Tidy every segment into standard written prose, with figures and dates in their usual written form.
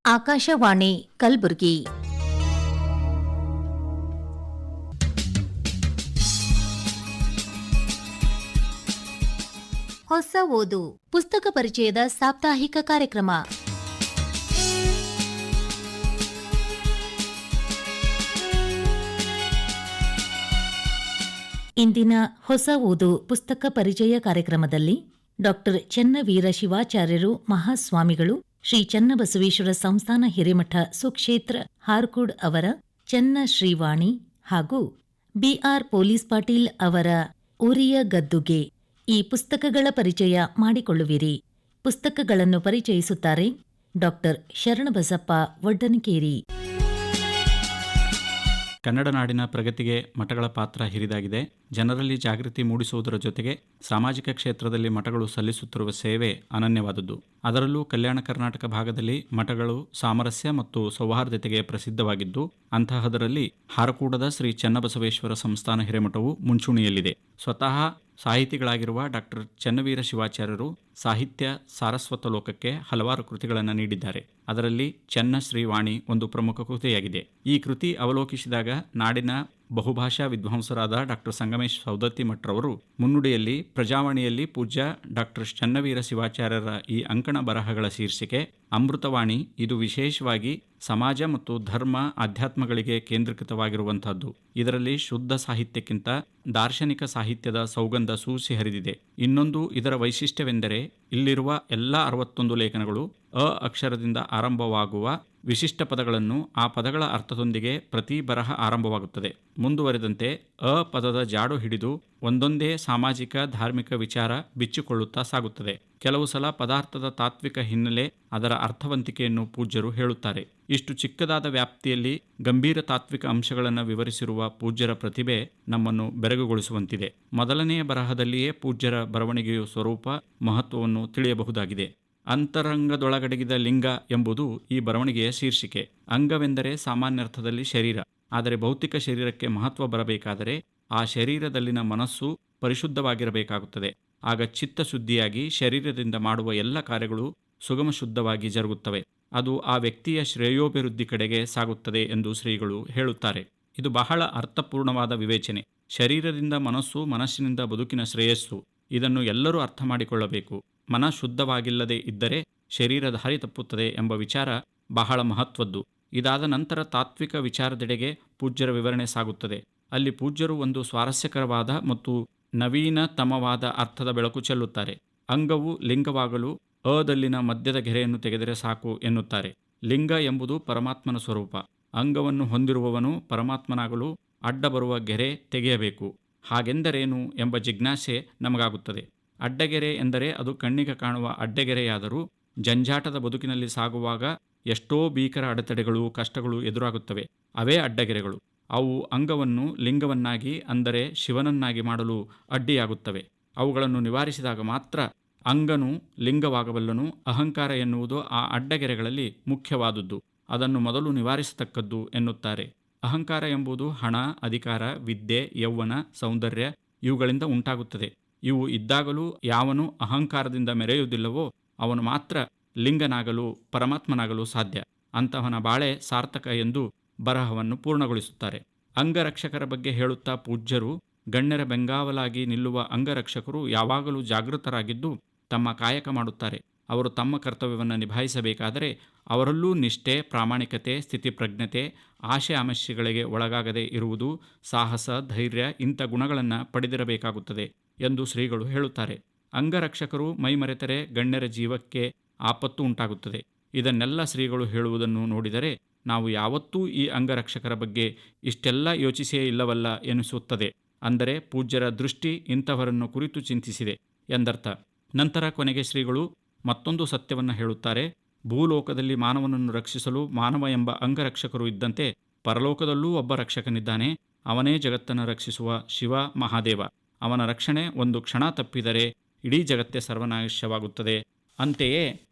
ಆಕಾಶವಾಣಿ ಕಲಬುರಗಿ. ಹೊಸ ಓದು ಪುಸ್ತಕ ಪರಿಚಯದ ಸಾಪ್ತಾಹಿಕ ಕಾರ್ಯಕ್ರಮ. ಇಂದಿನ ಹೊಸ ಓದು ಪುಸ್ತಕ ಪರಿಚಯ ಕಾರ್ಯಕ್ರಮದಲ್ಲಿ ಡಾಕ್ಟರ್ ಚೆನ್ನವೀರ ಶಿವಾಚಾರ್ಯರು ಮಹಾಸ್ವಾಮಿಗಳು, ಶ್ರೀ ಚನ್ನಬಸವೇಶ್ವರ ಸಂಸ್ಥಾನ ಹಿರೇಮಠ ಸುಕ್ಷೇತ್ರ ಹಾರ್ಕೂಡ್ ಅವರ ಚೆನ್ನ ಶ್ರೀವಾಣಿ ಹಾಗೂ ಬಿಆರ್ ಪೊಲೀಸ್ ಪಾಟೀಲ್ ಅವರ ಉರಿಯ ಗದ್ದುಗೆ ಈ ಪುಸ್ತಕಗಳ ಪರಿಚಯ ಮಾಡಿಕೊಳ್ಳುವಿರಿ. ಪುಸ್ತಕಗಳನ್ನು ಪರಿಚಯಿಸುತ್ತಾರೆ ಡಾಕ್ಟರ್ ಶರಣಬಸಪ್ಪ ವಡ್ಡನಕೇರಿ. ಕನ್ನಡ ನಾಡಿನ ಪ್ರಗತಿಗೆ ಮಠಗಳ ಪಾತ್ರ ಹಿರಿದಾಗಿದೆ. ಜನರಲ್ಲಿ ಜಾಗೃತಿ ಮೂಡಿಸುವುದರ ಜೊತೆಗೆ ಸಾಮಾಜಿಕ ಕ್ಷೇತ್ರದಲ್ಲಿ ಮಠಗಳು ಸಲ್ಲಿಸುತ್ತಿರುವ ಸೇವೆ ಅನನ್ಯವಾದದ್ದು. ಅದರಲ್ಲೂ ಕಲ್ಯಾಣ ಕರ್ನಾಟಕ ಭಾಗದಲ್ಲಿ ಮಠಗಳು ಸಾಮರಸ್ಯ ಮತ್ತು ಸೌಹಾರ್ದತೆಗೆ ಪ್ರಸಿದ್ಧವಾಗಿದ್ದು, ಅಂತಹದರಲ್ಲಿ ಹಾರಕೂಡದ ಶ್ರೀ ಚನ್ನಬಸವೇಶ್ವರ ಸಂಸ್ಥಾನ ಹಿರೇಮಠವು ಮುಂಚೂಣಿಯಲ್ಲಿದೆ. ಸ್ವತಃ ಸಾಹಿತಿಗಳಾಗಿರುವ ಡಾಕ್ಟರ್ ಚೆನ್ನವೀರ ಶಿವಾಚಾರ್ಯರು ಸಾಹಿತ್ಯ ಸಾರಸ್ವತ ಲೋಕಕ್ಕೆ ಹಲವಾರು ಕೃತಿಗಳನ್ನು ನೀಡಿದ್ದಾರೆ. ಅದರಲ್ಲಿ ಚೆನ್ನ ಶ್ರೀವಾಣಿ ಒಂದು ಪ್ರಮುಖ ಕೃತಿಯಾಗಿದೆ. ಈ ಕೃತಿ ಅವಲೋಕಿಸಿದಾಗ ನಾಡಿನ ಬಹುಭಾಷಾ ವಿದ್ವಾಂಸರಾದ ಡಾಕ್ಟರ್ ಸಂಗಮೇಶ್ ಸೌದತ್ತಿ ಮಠರವರು ಮುನ್ನುಡಿಯಲ್ಲಿ ಪ್ರಜಾವಾಣಿಯಲ್ಲಿ ಪೂಜ್ಯ ಡಾಕ್ಟರ್ ಚೆನ್ನವೀರ ಶಿವಾಚಾರ್ಯರ ಈ ಅಂಕಣ ಬರಹಗಳ ಶೀರ್ಷಿಕೆ ಅಮೃತವಾಣಿ. ಇದು ವಿಶೇಷವಾಗಿ ಸಮಾಜ ಮತ್ತು ಧರ್ಮ ಆಧ್ಯಾತ್ಮಗಳಿಗೆ ಕೇಂದ್ರೀಕೃತವಾಗಿರುವಂತಹದ್ದು. ಇದರಲ್ಲಿ ಶುದ್ಧ ಸಾಹಿತ್ಯಕ್ಕಿಂತ ದಾರ್ಶನಿಕ ಸಾಹಿತ್ಯದ ಸೌಗಂಧ ಸೂಸಿ ಹರಿದಿದೆ. ಇನ್ನೊಂದು ಇದರ ವೈಶಿಷ್ಟ್ಯವೆಂದರೆ ಇಲ್ಲಿರುವ ಎಲ್ಲ 61 ಲೇಖನಗಳು ಅ ಅಕ್ಷರದಿಂದ ಆರಂಭವಾಗುವ ವಿಶಿಷ್ಟ ಪದಗಳನ್ನು ಆ ಪದಗಳ ಅರ್ಥದೊಂದಿಗೆ ಪ್ರತಿ ಬರಹ ಆರಂಭವಾಗುತ್ತದೆ. ಮುಂದುವರೆದಂತೆ ಅ ಪದದ ಜಾಡು ಹಿಡಿದು ಒಂದೊಂದೇ ಸಾಮಾಜಿಕ ಧಾರ್ಮಿಕ ವಿಚಾರ ಬಿಚ್ಚಿಕೊಳ್ಳುತ್ತಾ ಸಾಗುತ್ತದೆ. ಕೆಲವು ಸಲ ಪದಾರ್ಥದ ತಾತ್ವಿಕ ಹಿನ್ನೆಲೆ, ಅದರ ಅರ್ಥವಂತಿಕೆಯನ್ನು ಪೂಜ್ಯರು ಹೇಳುತ್ತಾರೆ. ಇಷ್ಟು ಚಿಕ್ಕದಾದ ವ್ಯಾಪ್ತಿಯಲ್ಲಿ ಗಂಭೀರ ತಾತ್ವಿಕ ಅಂಶಗಳನ್ನು ವಿವರಿಸಿರುವ ಪೂಜ್ಯರ ಪ್ರತಿಭೆ ನಮ್ಮನ್ನು ಬೆರಗುಗೊಳಿಸುವಂತಿದೆ. ಮೊದಲನೆಯ ಬರಹದಲ್ಲಿಯೇ ಪೂಜ್ಯರ ಬರವಣಿಗೆಯ ಸ್ವರೂಪ ಮಹತ್ವವನ್ನು ತಿಳಿಯಬಹುದಾಗಿದೆ. ಅಂತರಂಗದೊಳಗಡಗಿದ ಲಿಂಗ ಎಂಬುದು ಈ ಬರವಣಿಗೆಯ ಶೀರ್ಷಿಕೆ. ಅಂಗವೆಂದರೆ ಸಾಮಾನ್ಯರ್ಥದಲ್ಲಿ ಶರೀರ. ಆದರೆ ಭೌತಿಕ ಶರೀರಕ್ಕೆ ಮಹತ್ವ ಬರಬೇಕಾದರೆ ಆ ಶರೀರದಲ್ಲಿನ ಮನಸ್ಸು ಪರಿಶುದ್ಧವಾಗಿರಬೇಕಾಗುತ್ತದೆ. ಆಗ ಚಿತ್ತಶುದ್ಧಿಯಾಗಿ ಶರೀರದಿಂದ ಮಾಡುವ ಎಲ್ಲ ಕಾರ್ಯಗಳು ಸುಗಮ ಶುದ್ಧವಾಗಿ ಜರುಗುತ್ತವೆ. ಅದು ಆ ವ್ಯಕ್ತಿಯ ಶ್ರೇಯೋಭಿವೃದ್ಧಿ ಕಡೆಗೆ ಸಾಗುತ್ತದೆ ಎಂದು ಶ್ರೀಗಳು ಹೇಳುತ್ತಾರೆ. ಇದು ಬಹಳ ಅರ್ಥಪೂರ್ಣವಾದ ವಿವೇಚನೆ. ಶರೀರದಿಂದ ಮನಸ್ಸು, ಮನಸ್ಸಿನಿಂದ ಬದುಕಿನ ಶ್ರೇಯಸ್ಸು. ಇದನ್ನು ಎಲ್ಲರೂ ಅರ್ಥ ಮಾಡಿಕೊಳ್ಳಬೇಕು. ಮನ ಶುದ್ಧವಾಗಿಲ್ಲದೆ ಇದ್ದರೆ ಶರೀರ ದಾರಿ ತಪ್ಪುತ್ತದೆ ಎಂಬ ವಿಚಾರ ಬಹಳ ಮಹತ್ವದ್ದು. ಇದಾದ ನಂತರ ತಾತ್ವಿಕ ವಿಚಾರದೆಡೆಗೆ ಪೂಜ್ಯರ ವಿವರಣೆ ಸಾಗುತ್ತದೆ. ಅಲ್ಲಿ ಪೂಜ್ಯರು ಒಂದು ಸ್ವಾರಸ್ಯಕರವಾದ ಮತ್ತು ನವೀನತಮವಾದ ಅರ್ಥದ ಬೆಳಕು ಚೆಲ್ಲುತ್ತಾರೆ. ಅಂಗವು ಲಿಂಗವಾಗಲು ಅದಲ್ಲಿನ ಮಧ್ಯದ ಗೆರೆಯನ್ನು ತೆಗೆದರೆ ಸಾಕು ಎನ್ನುತ್ತಾರೆ. ಲಿಂಗ ಎಂಬುದು ಪರಮಾತ್ಮನ ಸ್ವರೂಪ. ಅಂಗವನ್ನು ಹೊಂದಿರುವವನು ಪರಮಾತ್ಮನಾಗಲು ಅಡ್ಡ ಬರುವ ಗೆರೆ ತೆಗೆಯಬೇಕು. ಹಾಗೆಂದರೇನು ಎಂಬ ಜಿಜ್ಞಾಸೆ ನಮಗಾಗುತ್ತದೆ. ಅಡ್ಡಗೆರೆ ಎಂದರೆ ಅದು ಕಣ್ಣಿಗೆ ಕಾಣುವ ಅಡ್ಡಗೆರೆಯಾದರೂ ಜಂಜಾಟದ ಬದುಕಿನಲ್ಲಿ ಸಾಗುವಾಗ ಎಷ್ಟೋ ಭೀಕರ ಅಡೆತಡೆಗಳು, ಕಷ್ಟಗಳು ಎದುರಾಗುತ್ತವೆ. ಅವೇ ಅಡ್ಡಗೆರೆಗಳು. ಅವು ಅಂಗವನ್ನು ಲಿಂಗವನ್ನಾಗಿ, ಅಂದರೆ ಶಿವನನ್ನಾಗಿ ಮಾಡಲು ಅಡ್ಡಿಯಾಗುತ್ತವೆ. ಅವುಗಳನ್ನು ನಿವಾರಿಸಿದಾಗ ಮಾತ್ರ ಅಂಗನು ಲಿಂಗವಾಗಬಲ್ಲನು. ಅಹಂಕಾರ ಎನ್ನುವುದು ಆ ಅಡ್ಡಗೆರೆಗಳಲ್ಲಿ ಮುಖ್ಯವಾದುದು. ಅದನ್ನು ಮೊದಲು ನಿವಾರಿಸತಕ್ಕದ್ದು ಎನ್ನುತ್ತಾರೆ. ಅಹಂಕಾರ ಎಂಬುದು ಹಣ, ಅಧಿಕಾರ, ವಿದ್ಯೆ, ಯೌವನ, ಸೌಂದರ್ಯ ಇವುಗಳಿಂದ ಉಂಟಾಗುತ್ತದೆ. ಇವು ಇದ್ದಾಗಲೂ ಯಾವನು ಅಹಂಕಾರದಿಂದ ಮೆರೆಯುವುದಿಲ್ಲವೋ ಅವನು ಮಾತ್ರ ಲಿಂಗನಾಗಲು, ಪರಮಾತ್ಮನಾಗಲು ಸಾಧ್ಯ. ಅಂತಹವನ ಬಾಳೆ ಸಾರ್ಥಕ ಎಂದು ಬರಹವನ್ನು ಪೂರ್ಣಗೊಳಿಸುತ್ತಾರೆ. ಅಂಗರಕ್ಷಕರ ಬಗ್ಗೆ ಹೇಳುತ್ತಾ ಪೂಜ್ಯರು, ಗಣ್ಯರ ಬೆಂಗಾವಲಾಗಿ ನಿಲ್ಲುವ ಅಂಗರಕ್ಷಕರು ಯಾವಾಗಲೂ ಜಾಗೃತರಾಗಿದ್ದು ತಮ್ಮ ಕಾಯಕ ಮಾಡುತ್ತಾರೆ. ಅವರು ತಮ್ಮ ಕರ್ತವ್ಯವನ್ನು ನಿಭಾಯಿಸಬೇಕಾದರೆ ಅವರಲ್ಲೂ ನಿಷ್ಠೆ, ಪ್ರಾಮಾಣಿಕತೆ, ಸ್ಥಿತಿಪ್ರಜ್ಞತೆ, ಆಶೆ ಆಮಿಷಗಳಿಗೆ ಒಳಗಾಗದೆ ಇರುವುದು, ಸಾಹಸ, ಧೈರ್ಯ ಇಂಥ ಗುಣಗಳನ್ನು ಪಡೆದಿರಬೇಕಾಗುತ್ತದೆ ಎಂದು ಶ್ರೀಗಳು ಹೇಳುತ್ತಾರೆ. ಅಂಗರಕ್ಷಕರು ಮೈಮರೆತರೆ ಗಣ್ಯರ ಜೀವಕ್ಕೆ ಆಪತ್ತು ಉಂಟಾಗುತ್ತದೆ. ಇದನ್ನೆಲ್ಲ ಶ್ರೀಗಳು ಹೇಳುವುದನ್ನು ನೋಡಿದರೆ ನಾವು ಯಾವತ್ತೂ ಈ ಅಂಗರಕ್ಷಕರ ಬಗ್ಗೆ ಇಷ್ಟೆಲ್ಲ ಯೋಚಿಸೇ ಇಲ್ಲವಲ್ಲ ಎನಿಸುತ್ತದೆ. ಅಂದರೆ ಪೂಜ್ಯರ ದೃಷ್ಟಿ ಇಂಥವರನ್ನು ಕುರಿತು ಚಿಂತಿಸಿದೆ ಎಂದರ್ಥ. ನಂತರ ಕೊನೆಗೆ ಶ್ರೀಗಳು ಮತ್ತೊಂದು ಸತ್ಯವನ್ನು ಹೇಳುತ್ತಾರೆ. ಭೂಲೋಕದಲ್ಲಿ ಮಾನವನನ್ನು ರಕ್ಷಿಸಲು ಮಾನವ ಎಂಬ ಅಂಗರಕ್ಷಕರು ಇದ್ದಂತೆ ಪರಲೋಕದಲ್ಲೂ ಒಬ್ಬ ರಕ್ಷಕನಿದ್ದಾನೆ. ಅವನೇ ಜಗತ್ತನ್ನು ರಕ್ಷಿಸುವ ಶಿವ ಮಹಾದೇವ. ಅವನ ರಕ್ಷಣೆ ಒಂದು ಕ್ಷಣ ತಪ್ಪಿದರೆ ಇಡೀ ಜಗತ್ತೇ ಸರ್ವನಾಶವಾಗುತ್ತದೆ. ಅಂತೆಯೇ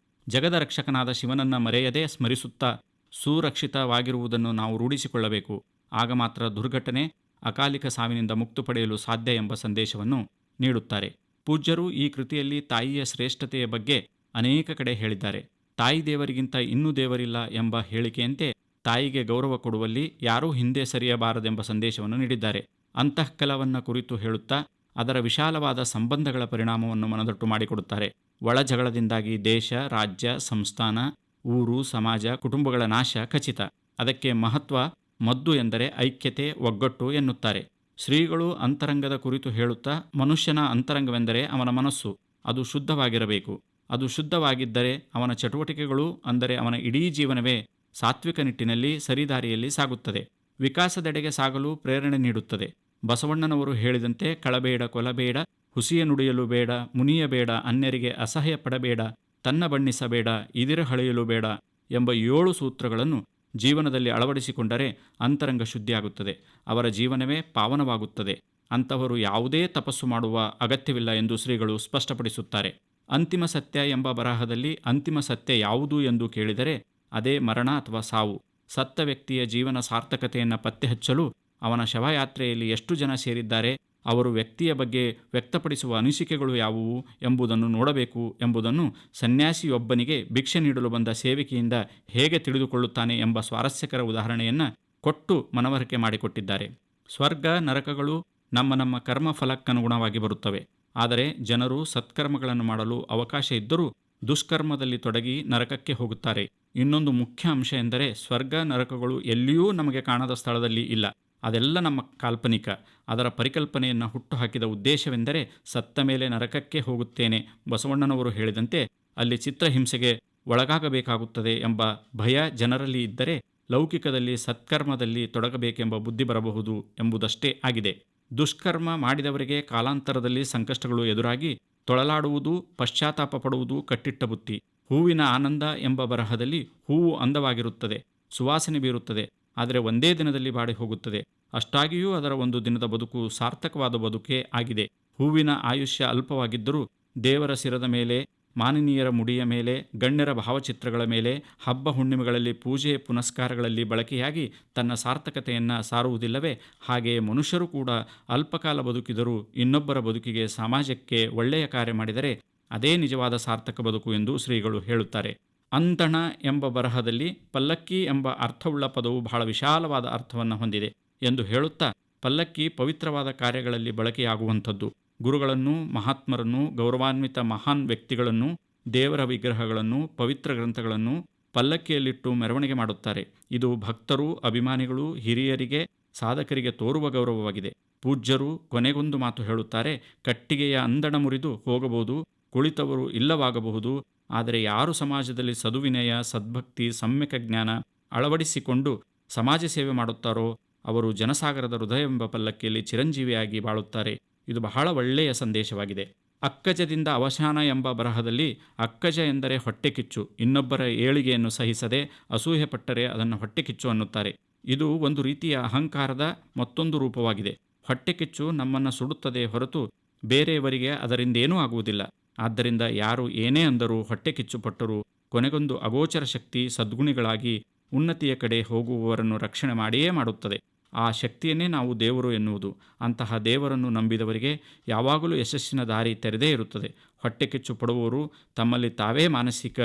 ಜಗದ ರಕ್ಷಕನಾದ ಶಿವನನ್ನು ಮರೆಯದೇ ಸ್ಮರಿಸುತ್ತಾ ಸುರಕ್ಷಿತವಾಗಿರುವುದನ್ನು ನಾವು ರೂಢಿಸಿಕೊಳ್ಳಬೇಕು. ಆಗ ಮಾತ್ರ ದುರ್ಘಟನೆ, ಅಕಾಲಿಕ ಸಾವಿನಿಂದ ಮುಕ್ತಿ ಪಡೆಯಲು ಸಾಧ್ಯ ಎಂಬ ಸಂದೇಶವನ್ನು ನೀಡುತ್ತಾರೆ. ಪೂಜ್ಯರು ಈ ಕೃತಿಯಲ್ಲಿ ತಾಯಿಯ ಶ್ರೇಷ್ಠತೆಯ ಬಗ್ಗೆ ಅನೇಕ ಕಡೆ ಹೇಳಿದ್ದಾರೆ. ತಾಯಿ ದೇವರಿಗಿಂತ ಇನ್ನೂ ದೇವರಿಲ್ಲ ಎಂಬ ಹೇಳಿಕೆಯಂತೆ ತಾಯಿಗೆ ಗೌರವ ಕೊಡುವಲ್ಲಿ ಯಾರೂ ಹಿಂದೆ ಸರಿಯಬಾರದೆಂಬ ಸಂದೇಶವನ್ನು ನೀಡಿದ್ದಾರೆ. ಅಂತಃಕಲವನ್ನು ಕುರಿತು ಹೇಳುತ್ತಾ ಅದರ ವಿಶಾಲವಾದ ಸಂಬಂಧಗಳ ಪರಿಣಾಮವನ್ನು ಮನದಟ್ಟು ಮಾಡಿಕೊಡುತ್ತಾರೆ. ಒಳ ಜಗಳದಿಂದಾಗಿ ದೇಶ, ರಾಜ್ಯ, ಸಂಸ್ಥಾನ, ಊರು, ಸಮಾಜ, ಕುಟುಂಬಗಳ ನಾಶ ಖಚಿತ. ಅದಕ್ಕೆ ಮಹತ್ವ ಮದ್ದು ಎಂದರೆ ಐಕ್ಯತೆ, ಒಗ್ಗಟ್ಟು ಎನ್ನುತ್ತಾರೆ. ಶ್ರೀಗಳು ಅಂತರಂಗದ ಕುರಿತು ಹೇಳುತ್ತಾ ಮನುಷ್ಯನ ಅಂತರಂಗವೆಂದರೆ ಅವನ ಮನಸ್ಸು. ಅದು ಶುದ್ಧವಾಗಿರಬೇಕು. ಅದು ಶುದ್ಧವಾಗಿದ್ದರೆ ಅವನ ಚಟುವಟಿಕೆಗಳು, ಅಂದರೆ ಅವನ ಇಡೀ ಜೀವನವೇ ಸಾತ್ವಿಕ ನಿಟ್ಟಿನಲ್ಲಿ ಸರಿದಾರಿಯಲ್ಲಿ ಸಾಗುತ್ತದೆ, ವಿಕಾಸದೆಡೆಗೆ ಸಾಗಲು ಪ್ರೇರಣೆ ನೀಡುತ್ತದೆ. ಬಸವಣ್ಣನವರು ಹೇಳಿದಂತೆ ಕಳಬೇಡ, ಕೊಲಬೇಡ, ಹುಸಿಯ ನುಡಿಯಲು ಬೇಡ, ಮುನಿಯಬೇಡ, ಅನ್ಯರಿಗೆ ಅಸಹ್ಯ ಪಡಬೇಡ, ತನ್ನ ಬಣ್ಣಿಸಬೇಡ, ಇದಿರ ಹಳೆಯಲು ಬೇಡ ಎಂಬ 7 ಸೂತ್ರಗಳನ್ನು ಜೀವನದಲ್ಲಿ ಅಳವಡಿಸಿಕೊಂಡರೆ ಅಂತರಂಗ ಶುದ್ಧಿಯಾಗುತ್ತದೆ, ಅವರ ಜೀವನವೇ ಪಾವನವಾಗುತ್ತದೆ. ಅಂತಹವರು ಯಾವುದೇ ತಪಸ್ಸು ಮಾಡುವ ಅಗತ್ಯವಿಲ್ಲ ಎಂದು ಶ್ರೀಗಳು ಸ್ಪಷ್ಟಪಡಿಸುತ್ತಾರೆ. ಅಂತಿಮ ಸತ್ಯ ಎಂಬ ಬರಹದಲ್ಲಿ ಅಂತಿಮ ಸತ್ಯ ಯಾವುದು ಎಂದು ಕೇಳಿದರೆ ಅದೇ ಮರಣ ಅಥವಾ ಸಾವು. ಸತ್ತ ವ್ಯಕ್ತಿಯ ಜೀವನ ಸಾರ್ಥಕತೆಯನ್ನು ಪತ್ತೆ ಹಚ್ಚಲು ಅವನ ಶವಯಾತ್ರೆಯಲ್ಲಿ ಎಷ್ಟು ಜನ ಸೇರಿದ್ದಾರೆ, ಅವರು ವ್ಯಕ್ತಿಯ ಬಗ್ಗೆ ವ್ಯಕ್ತಪಡಿಸುವ ಅನಿಸಿಕೆಗಳು ಯಾವುವು ಎಂಬುದನ್ನು ನೋಡಬೇಕು ಎಂಬುದನ್ನು ಸನ್ಯಾಸಿಯೊಬ್ಬನಿಗೆ ಭಿಕ್ಷೆ ನೀಡಲು ಬಂದ ಸೇವಕಿಯಿಂದ ಹೇಗೆ ತಿಳಿದುಕೊಳ್ಳುತ್ತಾನೆ ಎಂಬ ಸ್ವಾರಸ್ಯಕರ ಉದಾಹರಣೆಯನ್ನು ಕೊಟ್ಟು ಮನವರಿಕೆ ಮಾಡಿಕೊಟ್ಟಿದ್ದಾರೆ. ಸ್ವರ್ಗ ನರಕಗಳು ನಮ್ಮ ಕರ್ಮಫಲಕ್ಕನುಗುಣವಾಗಿ ಬರುತ್ತವೆ. ಆದರೆ ಜನರು ಸತ್ಕರ್ಮಗಳನ್ನು ಮಾಡಲು ಅವಕಾಶ ಇದ್ದರೂ ದುಷ್ಕರ್ಮದಲ್ಲಿ ತೊಡಗಿ ನರಕಕ್ಕೆ ಹೋಗುತ್ತಾರೆ. ಇನ್ನೊಂದು ಮುಖ್ಯ ಅಂಶ ಎಂದರೆ ಸ್ವರ್ಗ ನರಕಗಳು ಎಲ್ಲಿಯೂ ನಮಗೆ ಕಾಣದ ಸ್ಥಳದಲ್ಲಿ ಇಲ್ಲ, ಅದೆಲ್ಲ ನಮ್ಮ ಕಾಲ್ಪನಿಕ. ಅದರ ಪರಿಕಲ್ಪನೆಯನ್ನು ಹುಟ್ಟುಹಾಕಿದ ಉದ್ದೇಶವೆಂದರೆ ಸತ್ತ ಮೇಲೆ ನರಕಕ್ಕೆ ಹೋಗುತ್ತೇನೆ, ಬಸವಣ್ಣನವರು ಹೇಳಿದಂತೆ ಅಲ್ಲಿ ಚಿತ್ರಹಿಂಸೆಗೆ ಒಳಗಾಗಬೇಕಾಗುತ್ತದೆ ಎಂಬ ಭಯ ಜನರಲ್ಲಿ ಇದ್ದರೆ ಲೌಕಿಕದಲ್ಲಿ ಸತ್ಕರ್ಮದಲ್ಲಿ ತೊಡಗಬೇಕೆಂಬ ಬುದ್ಧಿ ಬರಬಹುದು ಎಂಬುದಷ್ಟೇ ಆಗಿದೆ. ದುಷ್ಕರ್ಮ ಮಾಡಿದವರಿಗೆ ಕಾಲಾಂತರದಲ್ಲಿ ಸಂಕಷ್ಟಗಳು ಎದುರಾಗಿ ತೊಳಲಾಡುವುದು, ಪಶ್ಚಾತ್ತಾಪ ಪಡುವುದು ಕಟ್ಟಿಟ್ಟ ಬುತ್ತಿ. ಹೂವಿನ ಆನಂದ ಎಂಬ ಬರಹದಲ್ಲಿ ಹೂವು ಅಂದವಾಗಿರುತ್ತದೆ, ಸುವಾಸನೆ ಬೀರುತ್ತದೆ, ಆದರೆ ಒಂದೇ ದಿನದಲ್ಲಿ ಬಾಡಿ ಹೋಗುತ್ತದೆ. ಅಷ್ಟಾಗಿಯೂ ಅದರ ಒಂದು ದಿನದ ಬದುಕು ಸಾರ್ಥಕವಾದ ಬದುಕೇ ಆಗಿದೆ. ಹೂವಿನ ಆಯುಷ್ಯ ಅಲ್ಪವಾಗಿದ್ದರೂ ದೇವರ ಶಿರದ ಮೇಲೆ, ಮಾನನೀಯರ ಮುಡಿಯ ಮೇಲೆ, ಗಣ್ಯರ ಭಾವಚಿತ್ರಗಳ ಮೇಲೆ, ಹಬ್ಬ ಹುಣ್ಣಿಮೆಗಳಲ್ಲಿ ಪೂಜೆ ಪುನಸ್ಕಾರಗಳಲ್ಲಿ ಬಳಕೆಯಾಗಿ ತನ್ನ ಸಾರ್ಥಕತೆಯನ್ನು ಸಾರುವುದಿಲ್ಲವೇ? ಹಾಗೆಯೇ ಮನುಷ್ಯರು ಕೂಡ ಅಲ್ಪಕಾಲ ಬದುಕಿದರೂ ಇನ್ನೊಬ್ಬರ ಬದುಕಿಗೆ, ಸಮಾಜಕ್ಕೆ ಒಳ್ಳೆಯ ಕಾರ್ಯ ಮಾಡಿದರೆ ಅದೇ ನಿಜವಾದ ಸಾರ್ಥಕ ಬದುಕು ಎಂದು ಶ್ರೀಗಳು ಹೇಳುತ್ತಾರೆ. ಅಂತಣ ಎಂಬ ಬರಹದಲ್ಲಿ ಪಲ್ಲಕ್ಕಿ ಎಂಬ ಅರ್ಥವುಳ್ಳ ಪದವು ಬಹಳ ವಿಶಾಲವಾದ ಅರ್ಥವನ್ನು ಹೊಂದಿದೆ ಎಂದು ಹೇಳುತ್ತಾ, ಪಲ್ಲಕ್ಕಿ ಪವಿತ್ರವಾದ ಕಾರ್ಯಗಳಲ್ಲಿ ಬಳಕೆಯಾಗುವಂಥದ್ದು. ಗುರುಗಳನ್ನು, ಮಹಾತ್ಮರನ್ನು, ಗೌರವಾನ್ವಿತ ಮಹಾನ್ ವ್ಯಕ್ತಿಗಳನ್ನು, ದೇವರ ವಿಗ್ರಹಗಳನ್ನು, ಪವಿತ್ರ ಗ್ರಂಥಗಳನ್ನು ಪಲ್ಲಕ್ಕಿಯಲ್ಲಿಟ್ಟು ಮೆರವಣಿಗೆ ಮಾಡುತ್ತಾರೆ. ಇದು ಭಕ್ತರು, ಅಭಿಮಾನಿಗಳು, ಹಿರಿಯರಿಗೆ, ಸಾಧಕರಿಗೆ ತೋರುವ ಗೌರವವಾಗಿದೆ. ಪೂಜ್ಯರು ಕೊನೆಗೊಂದು ಮಾತು ಹೇಳುತ್ತಾರೆ: ಕಟ್ಟಿಗೆಯ ಅಂದಣ ಮುರಿದು ಹೋಗಬಹುದು, ಕುಳಿತವರು ಇಲ್ಲವಾಗಬಹುದು, ಆದರೆ ಯಾರು ಸಮಾಜದಲ್ಲಿ ಸದುವಿನಯ, ಸದ್ಭಕ್ತಿ, ಸಮ್ಯಕ ಜ್ಞಾನ ಅಳವಡಿಸಿಕೊಂಡು ಸಮಾಜ ಸೇವೆ ಮಾಡುತ್ತಾರೋ ಅವರು ಜನಸಾಗರದ ಹೃದಯವೆಂಬ ಪಲ್ಲಕ್ಕಿಯಲ್ಲಿ ಚಿರಂಜೀವಿಯಾಗಿ ಬಾಳುತ್ತಾರೆ. ಇದು ಬಹಳ ಒಳ್ಳೆಯ ಸಂದೇಶವಾಗಿದೆ. ಅಕ್ಕಜದಿಂದ ಅವಸಾನ ಎಂಬ ಬರಹದಲ್ಲಿ ಅಕ್ಕಜ ಎಂದರೆ ಹೊಟ್ಟೆಕಿಚ್ಚು. ಇನ್ನೊಬ್ಬರ ಏಳಿಗೆಯನ್ನು ಸಹಿಸದೆ ಅಸೂಯೆಪಟ್ಟರೆ ಅದನ್ನು ಹೊಟ್ಟೆಕಿಚ್ಚು ಅನ್ನುತ್ತಾರೆ. ಇದು ಒಂದು ರೀತಿಯ ಅಹಂಕಾರದ ಮತ್ತೊಂದು ರೂಪವಾಗಿದೆ. ಹೊಟ್ಟೆಕಿಚ್ಚು ನಮ್ಮನ್ನು ಸುಡುತ್ತದೆ ಹೊರತು ಬೇರೆಯವರಿಗೆ ಅದರಿಂದೇನೂ ಆಗುವುದಿಲ್ಲ. ಆದ್ದರಿಂದ ಯಾರು ಏನೇ ಅಂದರೂ, ಹೊಟ್ಟೆಕಿಚ್ಚು ಪಟ್ಟರೂ ಕೊನೆಗೊಂದು ಅಗೋಚರ ಶಕ್ತಿ ಸದ್ಗುಣಿಗಳಾಗಿ ಉನ್ನತಿಯ ಕಡೆ ಹೋಗುವವರನ್ನು ರಕ್ಷಣೆ ಮಾಡಿಯೇ ಮಾಡುತ್ತದೆ. ಆ ಶಕ್ತಿಯನ್ನೇ ನಾವು ದೇವರು ಎನ್ನುವುದು. ಅಂತಹ ದೇವರನ್ನು ನಂಬಿದವರಿಗೆ ಯಾವಾಗಲೂ ಯಶಸ್ಸಿನ ದಾರಿ ತೆರೆದೇ ಇರುತ್ತದೆ. ಹೊಟ್ಟೆಕಿಚ್ಚು ಪಡುವವರು ತಮ್ಮಲ್ಲಿ ತಾವೇ ಮಾನಸಿಕ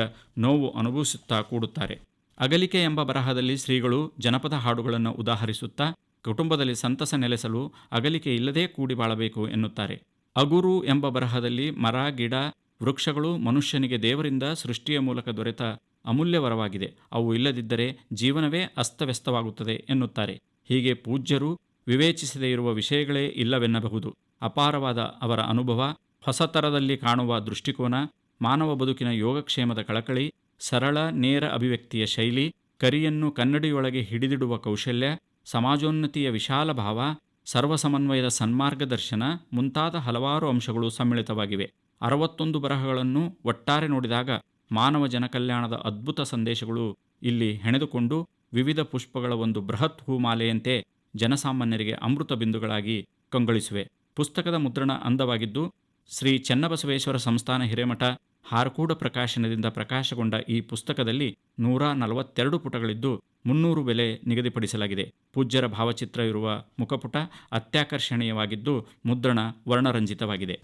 ನೋವು ಅನುಭವಿಸುತ್ತಾ ಕೂಡುತ್ತಾರೆ. ಅಗಲಿಕೆ ಎಂಬ ಬರಹದಲ್ಲಿ ಶ್ರೀಗಳು ಜನಪದ ಹಾಡುಗಳನ್ನು ಉದಾಹರಿಸುತ್ತಾ ಕುಟುಂಬದಲ್ಲಿ ಸಂತಸ ನೆಲೆಸಲು ಅಗಲಿಕೆ ಇಲ್ಲದೇ ಕೂಡಿ ಬಾಳಬೇಕು ಎನ್ನುತ್ತಾರೆ. ಅಗುರು ಎಂಬ ಬರಹದಲ್ಲಿ ಮರ, ಗಿಡ, ವೃಕ್ಷಗಳು ಮನುಷ್ಯನಿಗೆ ದೇವರಿಂದ ಸೃಷ್ಟಿಯ ಮೂಲಕ ದೊರೆತ ಅಮೂಲ್ಯ ವರವಾಗಿದೆ. ಅವು ಇಲ್ಲದಿದ್ದರೆ ಜೀವನವೇ ಅಸ್ತವ್ಯಸ್ತವಾಗುತ್ತದೆ ಎನ್ನುತ್ತಾರೆ. ಹೀಗೆ ಪೂಜ್ಯರು ವಿವೇಚಿಸದೇ ಇರುವ ವಿಷಯಗಳೇ ಇಲ್ಲವೆನ್ನಬಹುದು. ಅಪಾರವಾದ ಅವರ ಅನುಭವ, ಹೊಸತರದಲ್ಲಿ ಕಾಣುವ ದೃಷ್ಟಿಕೋನ, ಮಾನವ ಬದುಕಿನ ಯೋಗಕ್ಷೇಮದ ಕಳಕಳಿ, ಸರಳ ನೇರ ಅಭಿವ್ಯಕ್ತಿಯ ಶೈಲಿ, ಕರಿಯನ್ನು ಕನ್ನಡಿಯೊಳಗೆ ಹಿಡಿದಿಡುವ ಕೌಶಲ್ಯ, ಸಮಾಜೋನ್ನತಿಯ ವಿಶಾಲ ಭಾವ, ಸರ್ವಸಮನ್ವಯದ ಸನ್ಮಾರ್ಗದರ್ಶನ ಮುಂತಾದ ಹಲವಾರು ಅಂಶಗಳು ಸಮ್ಮಿಳಿತವಾಗಿವೆ. 61 ಬರಹಗಳನ್ನು ಒಟ್ಟಾರೆ ನೋಡಿದಾಗ ಮಾನವ ಜನಕಲ್ಯಾಣದ ಅದ್ಭುತ ಸಂದೇಶಗಳು ಇಲ್ಲಿ ಹೆಣೆದುಕೊಂಡು ವಿವಿಧ ಪುಷ್ಪಗಳ ಒಂದು ಬೃಹತ್ ಹೂಮಾಲೆಯಂತೆ ಜನಸಾಮಾನ್ಯರಿಗೆ ಅಮೃತ ಬಿಂದುಗಳಾಗಿ ಕಂಗೊಳಿಸಿವೆ. ಪುಸ್ತಕದ ಮುದ್ರಣ ಅಂದವಾಗಿದ್ದು ಶ್ರೀ ಚೆನ್ನಬಸವೇಶ್ವರ ಸಂಸ್ಥಾನ ಹಿರೇಮಠ ಹಾರಕೂಡ ಪ್ರಕಾಶನದಿಂದ ಪ್ರಕಾಶಗೊಂಡ ಈ ಪುಸ್ತಕದಲ್ಲಿ 142 ಪುಟಗಳಿದ್ದು 300 ಬೆಲೆ ನಿಗದಿಪಡಿಸಲಾಗಿದೆ. ಪೂಜ್ಯರ ಭಾವಚಿತ್ರ ಇರುವ ಮುಖಪುಟ ಅತ್ಯಾಕರ್ಷಣೀಯವಾಗಿದ್ದು ಮುದ್ರಣ ವರ್ಣರಂಜಿತವಾಗಿದೆ.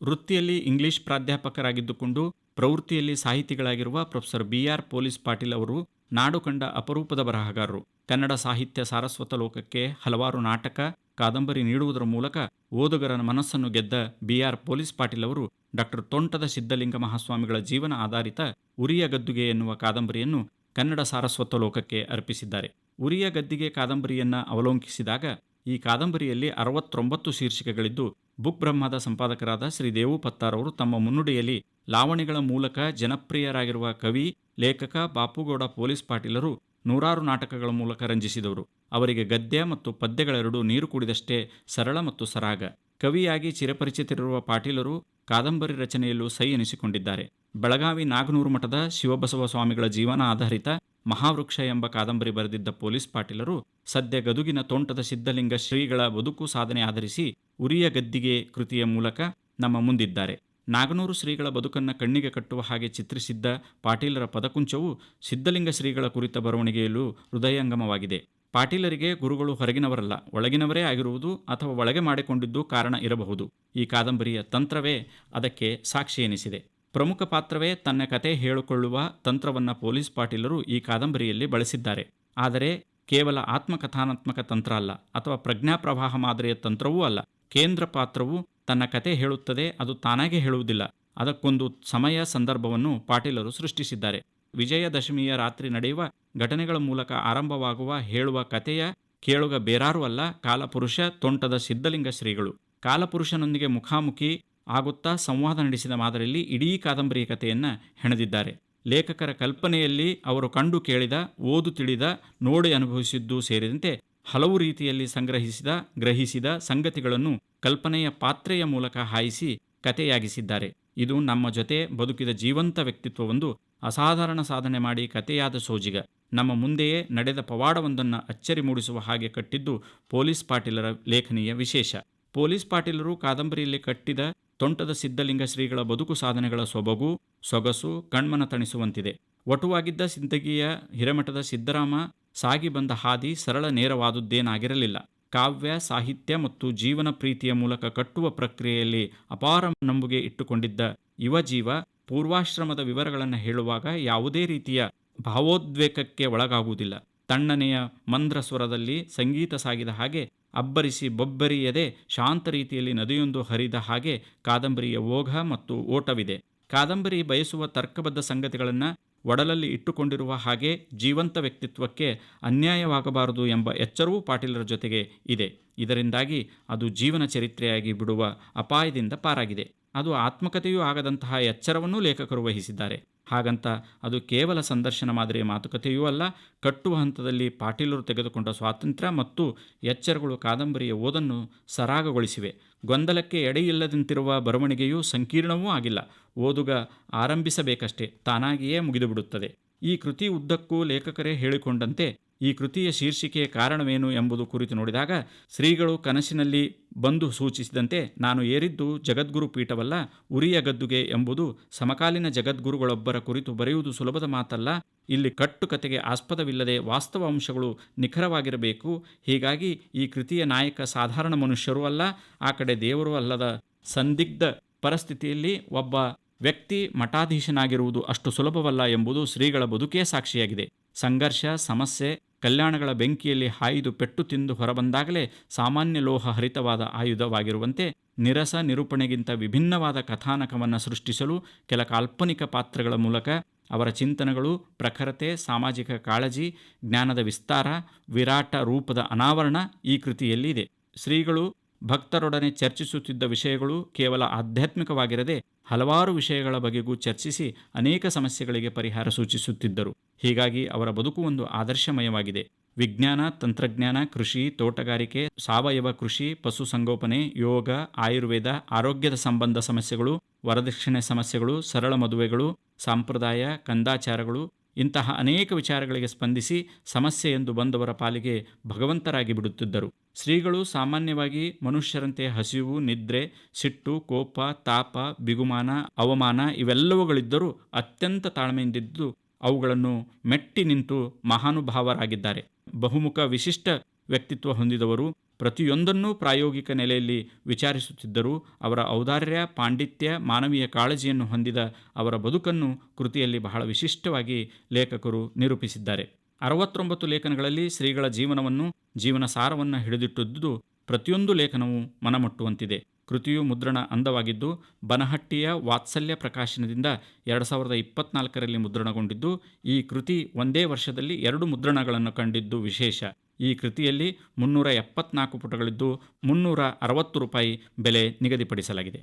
ವೃತ್ತಿಯಲ್ಲಿ ಇಂಗ್ಲಿಷ್ ಪ್ರಾಧ್ಯಾಪಕರಾಗಿದ್ದುಕೊಂಡು ಪ್ರವೃತ್ತಿಯಲ್ಲಿ ಸಾಹಿತಿಗಳಾಗಿರುವ ಪ್ರೊಫೆಸರ್ BR ಪೊಲೀಸ್ ಪಾಟೀಲ್ ಅವರು ನಾಡು ಕಂಡ ಅಪರೂಪದ ಬರಹಗಾರರು. ಕನ್ನಡ ಸಾಹಿತ್ಯ ಸಾರಸ್ವತ ಲೋಕಕ್ಕೆ ಹಲವಾರು ನಾಟಕ, ಕಾದಂಬರಿ ನೀಡುವುದರ ಮೂಲಕ ಓದುಗರ ಮನಸ್ಸನ್ನು ಗೆದ್ದ BR ಪೊಲೀಸ್ ಪಾಟೀಲ್ ಅವರು ಡಾಕ್ಟರ್ ತೋಂಟದ ಸಿದ್ಧಲಿಂಗ ಮಹಾಸ್ವಾಮಿಗಳ ಜೀವನ ಆಧಾರಿತ ಉರಿಯ ಗದ್ದುಗೆ ಎನ್ನುವ ಕಾದಂಬರಿಯನ್ನು ಕನ್ನಡ ಸಾರಸ್ವತ ಲೋಕಕ್ಕೆ ಅರ್ಪಿಸಿದ್ದಾರೆ. ಉರಿಯ ಗದ್ದಿಗೆ ಕಾದಂಬರಿಯನ್ನ ಅವಲೋಕಿಸಿದಾಗ ಈ ಕಾದಂಬರಿಯಲ್ಲಿ 69 ಶೀರ್ಷಿಕೆಗಳಿದ್ದು, ಬುಕ್ ಬ್ರಹ್ಮದ ಸಂಪಾದಕರಾದ ಶ್ರೀ ದೇವು ಪತ್ತಾರ್ ಅವರು ತಮ್ಮ ಮುನ್ನುಡಿಯಲ್ಲಿ ಲಾವಣಿಗಳ ಮೂಲಕ ಜನಪ್ರಿಯರಾಗಿರುವ ಕವಿ, ಲೇಖಕ ಬಾಪುಗೌಡ ಪೊಲೀಸ್ ಪಾಟೀಲರು ನೂರಾರು ನಾಟಕಗಳ ಮೂಲಕ ರಂಜಿಸಿದವರು. ಅವರಿಗೆ ಗದ್ಯ ಮತ್ತು ಪದ್ಯಗಳೆರಡೂ ನೀರು ಕುಡಿದಷ್ಟೇ ಸರಳ ಮತ್ತು ಸರಾಗ. ಕವಿಯಾಗಿ ಚಿರಪರಿಚಿತರಿರುವ ಪಾಟೀಲರು ಕಾದಂಬರಿ ರಚನೆಯಲ್ಲೂ ಸೈ ಎನಿಸಿಕೊಂಡಿದ್ದಾರೆ. ಬೆಳಗಾವಿ ನಾಗನೂರು ಮಠದ ಶಿವಬಸವ ಸ್ವಾಮಿಗಳ ಜೀವನ ಆಧಾರಿತ ಮಹಾವೃಕ್ಷ ಎಂಬ ಕಾದಂಬರಿ ಬರೆದಿದ್ದ ಪೊಲೀಸ್ ಪಾಟೀಲರು ಸದ್ಯ ಗದುಗಿನ ತೋಂಟದ ಸಿದ್ಧಲಿಂಗ ಶ್ರೀಗಳ ಬದುಕು ಸಾಧನೆ ಆಧರಿಸಿ ಉರಿಯ ಗದ್ದಿಗೆ ಕೃತಿಯ ಮೂಲಕ ನಮ್ಮ ಮುಂದಿದ್ದಾರೆ. ನಾಗನೂರು ಶ್ರೀಗಳ ಬದುಕನ್ನು ಕಣ್ಣಿಗೆ ಕಟ್ಟುವ ಹಾಗೆ ಚಿತ್ರಿಸಿದ್ದ ಪಾಟೀಲರ ಪದಕುಂಚವು ಸಿದ್ಧಲಿಂಗ ಶ್ರೀಗಳ ಕುರಿತ ಬರವಣಿಗೆಯಲ್ಲೂ ಹೃದಯಂಗಮವಾಗಿದೆ. ಪಾಟೀಲರಿಗೆ ಗುರುಗಳು ಹೊರಗಿನವರಲ್ಲ, ಒಳಗಿನವರೇ ಆಗಿರುವುದು ಅಥವಾ ಒಳಗೆ ಮಾಡಿಕೊಂಡಿದ್ದು ಕಾರಣ ಇರಬಹುದು. ಈ ಕಾದಂಬರಿಯ ತಂತ್ರವೇ ಅದಕ್ಕೆ ಸಾಕ್ಷಿ ಎನಿಸಿದೆ. ಪ್ರಮುಖ ಪಾತ್ರವೇ ತನ್ನ ಕತೆ ಹೇಳಿಕೊಳ್ಳುವ ತಂತ್ರವನ್ನು ಪೊಲೀಸ್ ಪಾಟೀಲರು ಈ ಕಾದಂಬರಿಯಲ್ಲಿ ಬಳಸಿದ್ದಾರೆ. ಆದರೆ ಕೇವಲ ಆತ್ಮಕಥಾನಾತ್ಮಕ ತಂತ್ರ ಅಲ್ಲ, ಅಥವಾ ಪ್ರಜ್ಞಾಪ್ರವಾಹ ಮಾದರಿಯ ತಂತ್ರವೂ ಅಲ್ಲ. ಕೇಂದ್ರ ಪಾತ್ರವು ತನ್ನ ಕತೆ ಹೇಳುತ್ತದೆ, ಅದು ತಾನಾಗೆ ಹೇಳುವುದಿಲ್ಲ. ಅದಕ್ಕೊಂದು ಸಮಯ, ಸಂದರ್ಭವನ್ನು ಪಾಟೀಲರು ಸೃಷ್ಟಿಸಿದ್ದಾರೆ. ವಿಜಯದಶಮಿಯ ರಾತ್ರಿ ನಡೆಯುವ ಘಟನೆಗಳ ಮೂಲಕ ಆರಂಭವಾಗುವ ಹೇಳುವ ಕಥೆಯ ಕೇಳುಗ ಬೇರಾರೂ ಅಲ್ಲ, ಕಾಲಪುರುಷ ತೋಂಟದ ಸಿದ್ಧಲಿಂಗ ಶ್ರೀಗಳು. ಕಾಲಪುರುಷನೊಂದಿಗೆ ಮುಖಾಮುಖಿ ಆಗುತ್ತಾ ಸಂವಾದ ನಡೆಸಿದ ಮಾದರಿಯಲ್ಲಿ ಇಡೀ ಕಾದಂಬರಿಯ ಕಥೆಯನ್ನು ಹೆಣೆದಿದ್ದಾರೆ. ಲೇಖಕರ ಕಲ್ಪನೆಯಲ್ಲಿ ಅವರು ಕಂಡು ಕೇಳಿದ, ಓದು ತಿಳಿದ, ನೋಡಿ ಅನುಭವಿಸಿದ್ದು ಸೇರಿದಂತೆ ಹಲವು ರೀತಿಯಲ್ಲಿ ಸಂಗ್ರಹಿಸಿದ, ಗ್ರಹಿಸಿದ ಸಂಗತಿಗಳನ್ನು ಕಲ್ಪನೆಯ ಪಾತ್ರೆಯ ಮೂಲಕ ಹಾಯಿಸಿ ಕಥೆಯಾಗಿಸಿದ್ದಾರೆ. ಇದು ನಮ್ಮ ಜೊತೆ ಬದುಕಿದ ಜೀವಂತ ವ್ಯಕ್ತಿತ್ವವೊಂದು ಅಸಾಧಾರಣ ಸಾಧನೆ ಮಾಡಿ ಕಥೆಯಾದ ಸೋಜಿಗ. ನಮ್ಮ ಮುಂದೆಯೇ ನಡೆದ ಪವಾಡವೊಂದನ್ನು ಅಚ್ಚರಿ ಮೂಡಿಸುವ ಹಾಗೆ ಕಟ್ಟಿದ್ದು ಪೊಲೀಸ್ ಪಾಟೀಲರ ಲೇಖನಿಯ ವಿಶೇಷ. ಪೊಲೀಸ್ ಪಾಟೀಲರು ಕಾದಂಬರಿಯಲ್ಲಿ ಕಟ್ಟಿದ ತೋಂಟದ ಸಿದ್ಧಲಿಂಗ ಶ್ರೀಗಳ ಬದುಕು ಸಾಧನೆಗಳ ಸೊಬಗು, ಸೊಗಸು ಕಣ್ಮನ ತಣಿಸುವಂತಿದೆ. ವಟುವಾಗಿದ್ದ ಸಿಂದಗಿಯ ಹಿರೇಮಠದ ಸಿದ್ದರಾಮ ಸಾಗಿ ಬಂದ ಹಾದಿ ಸರಳ ನೇರವಾದುದ್ದೇನಾಗಿರಲಿಲ್ಲ. ಕಾವ್ಯ, ಸಾಹಿತ್ಯ ಮತ್ತು ಜೀವನ ಪ್ರೀತಿಯ ಮೂಲಕ ಕಟ್ಟುವ ಪ್ರಕ್ರಿಯೆಯಲ್ಲಿ ಅಪಾರ ನಂಬುಗೆ ಇಟ್ಟುಕೊಂಡಿದ್ದ ಯುವ ಜೀವ ಪೂರ್ವಾಶ್ರಮದ ವಿವರಗಳನ್ನು ಹೇಳುವಾಗ ಯಾವುದೇ ರೀತಿಯ ಭಾವೋದ್ವೇಗಕ್ಕೆ ಒಳಗಾಗುವುದಿಲ್ಲ. ತಣ್ಣನೆಯ ಮಂದ್ರ ಸ್ವರದಲ್ಲಿ ಸಂಗೀತ ಸಾಗಿದ ಹಾಗೆ, ಅಬ್ಬರಿಸಿ ಬೊಬ್ಬರಿಯದೆ ಶಾಂತ ರೀತಿಯಲ್ಲಿ ನದಿಯೊಂದು ಹರಿದ ಹಾಗೆ ಕಾದಂಬರಿಯ ಓಘ ಮತ್ತು ಓಟವಿದೆ. ಕಾದಂಬರಿ ಬಯಸುವ ತರ್ಕಬದ್ಧ ಸಂಗತಿಗಳನ್ನು ಒಡಲಲ್ಲಿ ಇಟ್ಟುಕೊಂಡಿರುವ ಹಾಗೆ ಜೀವಂತ ವ್ಯಕ್ತಿತ್ವಕ್ಕೆ ಅನ್ಯಾಯವಾಗಬಾರದು ಎಂಬ ಎಚ್ಚರವೂ ಪಾಟೀಲರ ಜೊತೆಗೆ ಇದೆ. ಇದರಿಂದಾಗಿ ಅದು ಜೀವನ ಚರಿತ್ರೆಯಾಗಿ ಬಿಡುವ ಅಪಾಯದಿಂದ ಪಾರಾಗಿದೆ. ಅದು ಆತ್ಮಕಥೆಯೂ ಆಗದಂತಹ ಎಚ್ಚರವನ್ನೂ ಲೇಖಕರು ವಹಿಸಿದ್ದಾರೆ. ಹಾಗಂತ ಅದು ಕೇವಲ ಸಂದರ್ಶನ ಮಾದರಿಯ ಮಾತುಕತೆಯೂ ಅಲ್ಲ. ಕಟ್ಟುವ ಹಂತದಲ್ಲಿ ಪಾಟೀಲರು ತೆಗೆದುಕೊಂಡ ಸ್ವಾತಂತ್ರ್ಯ ಮತ್ತು ಎಚ್ಚರಗಳು ಕಾದಂಬರಿಯ ಓದನ್ನು ಸರಾಗಗೊಳಿಸಿವೆ. ಗೊಂದಲಕ್ಕೆ ಎಡೆಯಿಲ್ಲದಂತಿರುವ ಬರವಣಿಗೆಯೂ ಸಂಕೀರ್ಣವೂ ಆಗಿಲ್ಲ. ಓದುಗ ಆರಂಭಿಸಬೇಕಷ್ಟೇ, ತಾನಾಗಿಯೇ ಮುಗಿದುಬಿಡುತ್ತದೆ. ಈ ಕೃತಿ ಉದ್ದಕ್ಕೂ ಲೇಖಕರೇ ಹೇಳಿಕೊಂಡಂತೆ ಈ ಕೃತಿಯ ಶೀರ್ಷಿಕೆಯ ಕಾರಣವೇನು ಎಂಬುದು ಕುರಿತು ನೋಡಿದಾಗ, ಶ್ರೀಗಳು ಕನಸಿನಲ್ಲಿ ಬಂದು ಸೂಚಿಸಿದಂತೆ ನಾನು ಏರಿದ್ದು ಜಗದ್ಗುರು ಪೀಠವಲ್ಲ, ಉರಿಯ ಗದ್ದುಗೆ ಎಂಬುದು ಸಮಕಾಲೀನ ಜಗದ್ಗುರುಗಳೊಬ್ಬರ ಕುರಿತು ಬರೆಯುವುದು ಸುಲಭದ ಮಾತಲ್ಲ. ಇಲ್ಲಿ ಕಟ್ಟುಕತೆಗೆ ಆಸ್ಪದವಿಲ್ಲದೆ ವಾಸ್ತವ ಅಂಶಗಳು ನಿಖರವಾಗಿರಬೇಕು. ಹೀಗಾಗಿ ಈ ಕೃತಿಯ ನಾಯಕ ಸಾಧಾರಣ ಮನುಷ್ಯರೂ ಅಲ್ಲ, ಆ ಕಡೆ ದೇವರೂ ಅಲ್ಲದ ಸಂದಿಗ್ಧ ಪರಿಸ್ಥಿತಿಯಲ್ಲಿ ಒಬ್ಬ ವ್ಯಕ್ತಿ ಮಠಾಧೀಶನಾಗಿರುವುದು ಅಷ್ಟು ಸುಲಭವಲ್ಲ ಎಂಬುದು ಶ್ರೀಗಳ ಬದುಕೇ ಸಾಕ್ಷಿಯಾಗಿದೆ. ಸಂಘರ್ಷ, ಸಮಸ್ಯೆ, ಕಲ್ಯಾಣಗಳ ಬೆಂಕಿಯಲ್ಲಿ ಹಾಯ್ದು ಪೆಟ್ಟು ತಿಂದು ಹೊರಬಂದಾಗಲೇ ಸಾಮಾನ್ಯ ಲೋಹ ಹರಿತವಾದ ಆಯುಧವಾಗಿರುವಂತೆ ನಿರಸ ನಿರೂಪಣೆಗಿಂತ ವಿಭಿನ್ನವಾದ ಕಥಾನಕವನ್ನು ಸೃಷ್ಟಿಸಲು ಕೆಲ ಕಾಲ್ಪನಿಕ ಪಾತ್ರಗಳ ಮೂಲಕ ಅವರ ಚಿಂತನೆಗಳು, ಪ್ರಖರತೆ, ಸಾಮಾಜಿಕ ಕಾಳಜಿ, ಜ್ಞಾನದ ವಿಸ್ತಾರ, ವಿರಾಟ ರೂಪದ ಅನಾವರಣ ಈ ಕೃತಿಯಲ್ಲಿ ಇದೆ. ಶ್ರೀಗಳು ಭಕ್ತರೊಡನೆ ಚರ್ಚಿಸುತ್ತಿದ್ದ ವಿಷಯಗಳು ಕೇವಲ ಆಧ್ಯಾತ್ಮಿಕವಾಗಿರದೆ ಹಲವಾರು ವಿಷಯಗಳ ಬಗೆಗೂ ಚರ್ಚಿಸಿ ಅನೇಕ ಸಮಸ್ಯೆಗಳಿಗೆ ಪರಿಹಾರ ಸೂಚಿಸುತ್ತಿದ್ದರು. ಹೀಗಾಗಿ ಅವರ ಬದುಕು ಒಂದು ಆದರ್ಶಮಯವಾಗಿದೆ. ವಿಜ್ಞಾನ, ತಂತ್ರಜ್ಞಾನ, ಕೃಷಿ, ತೋಟಗಾರಿಕೆ, ಸಾವಯವ ಕೃಷಿ, ಪಶುಸಂಗೋಪನೆ, ಯೋಗ, ಆಯುರ್ವೇದ, ಆರೋಗ್ಯದ ಸಂಬಂಧ ಸಮಸ್ಯೆಗಳು, ವರದಕ್ಷಿಣೆ ಸಮಸ್ಯೆಗಳು, ಸರಳ ಮದುವೆಗಳು, ಸಂಪ್ರದಾಯ, ಕಂದಾಚಾರಗಳು ಇಂತಹ ಅನೇಕ ವಿಚಾರಗಳಿಗೆ ಸ್ಪಂದಿಸಿ ಸಮಸ್ಯೆ ಎಂದು ಬಂದವರ ಪಾಲಿಗೆ ಭಗವಂತರಾಗಿ ಬಿಡುತ್ತಿದ್ದರು. ಶ್ರೀಗಳು ಸಾಮಾನ್ಯವಾಗಿ ಮನುಷ್ಯರಂತೆ ಹಸಿವು, ನಿದ್ರೆ, ಸಿಟ್ಟು, ಕೋಪ, ತಾಪ, ಬಿಗುಮಾನ, ಅವಮಾನ ಇವೆಲ್ಲವುಗಳಿದ್ದರೂ ಅತ್ಯಂತ ತಾಳ್ಮೆಯಿಂದಿದ್ದು ಅವುಗಳನ್ನು ಮೆಟ್ಟಿ ನಿಂತು ಮಹಾನುಭಾವರಾಗಿದ್ದಾರೆ. ಬಹುಮುಖ ವಿಶಿಷ್ಟ ವ್ಯಕ್ತಿತ್ವ ಹೊಂದಿದವರು, ಪ್ರತಿಯೊಂದನ್ನೂ ಪ್ರಾಯೋಗಿಕ ನೆಲೆಯಲ್ಲಿ ವಿಚಾರಿಸುತ್ತಿದ್ದರೂ ಅವರ ಔದಾರ್ಯ, ಪಾಂಡಿತ್ಯ, ಮಾನವೀಯ ಕಾಳಜಿಯನ್ನು ಹೊಂದಿದ ಅವರ ಬದುಕನ್ನು ಕೃತಿಯಲ್ಲಿ ಬಹಳ ವಿಶಿಷ್ಟವಾಗಿ ಲೇಖಕರು ನಿರೂಪಿಸಿದ್ದಾರೆ. 69 ಲೇಖನಗಳಲ್ಲಿ ಶ್ರೀಗಳ ಜೀವನವನ್ನು, ಜೀವನ ಸಾರವನ್ನು ಹಿಡಿದಿಟ್ಟುದು ಪ್ರತಿಯೊಂದು ಲೇಖನವೂ ಮನಮುಟ್ಟುವಂತಿದೆ. ಕೃತಿಯು ಮುದ್ರಣ ಅಂದವಾಗಿದ್ದು ಬನಹಟ್ಟಿಯ ವಾತ್ಸಲ್ಯ ಪ್ರಕಾಶನದಿಂದ 2024ರಲ್ಲಿ ಮುದ್ರಣಗೊಂಡಿದ್ದು, ಈ ಕೃತಿ ಒಂದೇ ವರ್ಷದಲ್ಲಿ 2 ಮುದ್ರಣಗಳನ್ನು ಕಂಡಿದ್ದು ವಿಶೇಷ. ಈ ಕೃತಿಯಲ್ಲಿ 374 ಪುಟಗಳಿದ್ದು ₹360 ಬೆಲೆ ನಿಗದಿಪಡಿಸಲಾಗಿದೆ.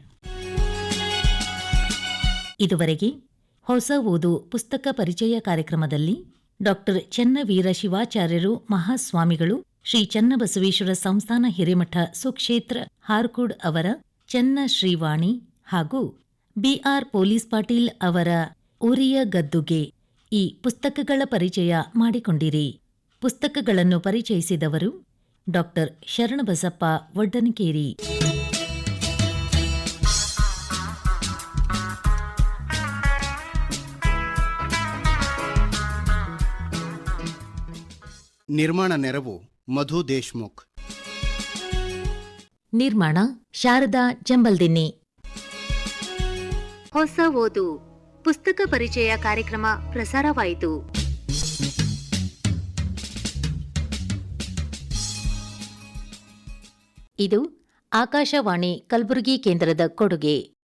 ಇದುವರೆಗೆ ಹೊಸ ಓದು ಪುಸ್ತಕ ಪರಿಚಯ ಕಾರ್ಯಕ್ರಮದಲ್ಲಿ ಡಾಕ್ಟರ್ ಚೆನ್ನವೀರ ಶಿವಾಚಾರ್ಯರು ಮಹಾಸ್ವಾಮಿಗಳು, ಶ್ರೀ ಚನ್ನಬಸವೇಶ್ವರ ಸಂಸ್ಥಾನ ಹಿರೇಮಠ ಸುಕ್ಷೇತ್ರ ಹಾರ್ಕೋಡ್ ಅವರ ಚೆನ್ನ ಶ್ರೀವಾಣಿ ಹಾಗೂ ಬಿಆರ್ ಪೊಲೀಸ್ ಪಾಟೀಲ್ ಅವರ ಉರಿಯ ಗದ್ದುಗೆ ಈ ಪುಸ್ತಕಗಳ ಪರಿಚಯ ಮಾಡಿಕೊಂಡಿರಿ. ಪುಸ್ತಕಗಳನ್ನು ಪರಿಚಯಿಸಿದವರು ಡಾಕ್ಟರ್ ಶರಣಬಸಪ್ಪ ವಡ್ಡನಕೇರಿ. ನಿರ್ಮಾಣ ನೆರವು ಮಧು ದೇಶ್ಮುಖ್. ನಿರ್ಮಾಣ ಶಾರದಾ ಜಂಬಲ್ದಿನ್ನಿ. ಹೊಸ ಓದು ಪುಸ್ತಕ ಪರಿಚಯ ಕಾರ್ಯಕ್ರಮ ಪ್ರಸಾರವಾಯಿತು. ಇದು ಆಕಾಶವಾಣಿ ಕಲಬುರಗಿ ಕೇಂದ್ರದ ಕೊಡುಗೆ.